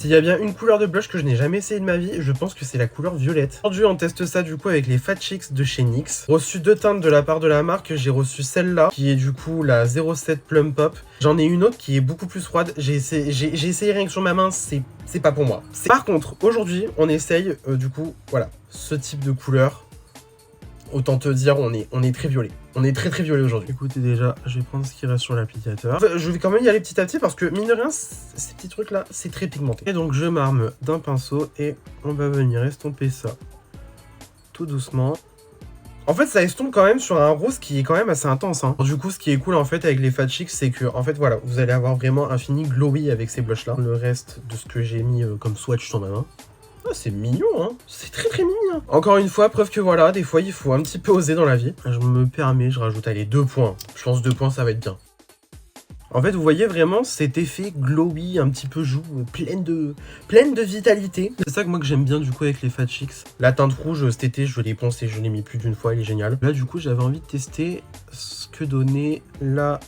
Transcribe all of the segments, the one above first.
S'il y a bien une couleur de blush que je n'ai jamais essayé de ma vie, je pense que c'est la couleur violette. Aujourd'hui, on teste ça du coup avec les Fat Chicks de chez NYX. Reçu 2 teintes de la part de la marque, j'ai reçu celle-là, qui est du coup la 07 Plum Pop. J'en ai une autre qui est beaucoup plus froide. J'ai essayé rien que sur ma main, c'est pas pour moi. Par contre, aujourd'hui, on essaye du coup, voilà, ce type de couleur. Autant te dire, on est très violet. On est très violet aujourd'hui. Écoutez déjà, je vais prendre ce qui reste sur l'applicateur. Enfin, je vais quand même y aller petit à petit parce que mine de rien, ces petits trucs là, c'est très pigmenté. Et donc je m'arme d'un pinceau et on va venir estomper ça tout doucement. En fait, ça estompe quand même sur un rose qui est quand même assez intense. Hein. Du coup, ce qui est cool en fait avec les Fat Chicks, c'est que en fait voilà, vous allez avoir vraiment un fini glowy avec ces blushs là. Le reste de ce que j'ai mis comme swatch sur ma main. Ah, c'est mignon, hein. C'est très mignon. Encore une fois, preuve que voilà, des fois, il faut un petit peu oser dans la vie. Je me permets, je rajoute, allez, 2 points. Je pense 2 points, ça va être bien. En fait, vous voyez vraiment cet effet glowy, un petit peu joue, pleine de vitalité. C'est ça que moi que j'aime bien du coup avec les Fat Chicks. La teinte rouge, cet été, je l'ai poncée, je l'ai mis plus d'une fois, elle est géniale. Là, du coup, j'avais envie de tester ce que donnait la...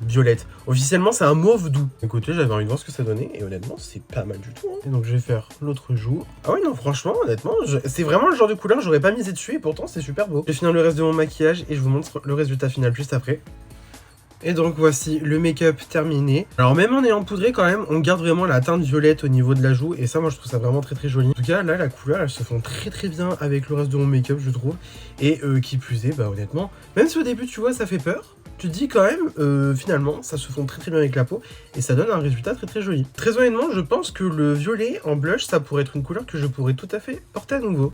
violette. Officiellement, c'est un mauve doux. Écoutez, j'avais envie de voir ce que ça donnait, et honnêtement, c'est pas mal du tout. Hein. Et donc, je vais faire l'autre joue. Ah ouais, non, franchement, honnêtement, c'est vraiment le genre de couleur, j'aurais pas misé dessus, et pourtant, c'est super beau. Je vais finir le reste de mon maquillage, et je vous montre le résultat final juste après. Et donc, voici le make-up terminé. Alors, même en ayant poudré, quand même, on garde vraiment la teinte violette au niveau de la joue, et ça, moi, je trouve ça vraiment très joli. En tout cas, là, la couleur, elles se font très bien avec le reste de mon make-up, je trouve. Et qui plus est, bah, honnêtement, même si au début, tu vois, ça fait peur, tu te dis quand même, finalement, ça se fond très bien avec la peau et ça donne un résultat très joli. Très honnêtement, je pense que le violet en blush, ça pourrait être une couleur que je pourrais tout à fait porter à nouveau.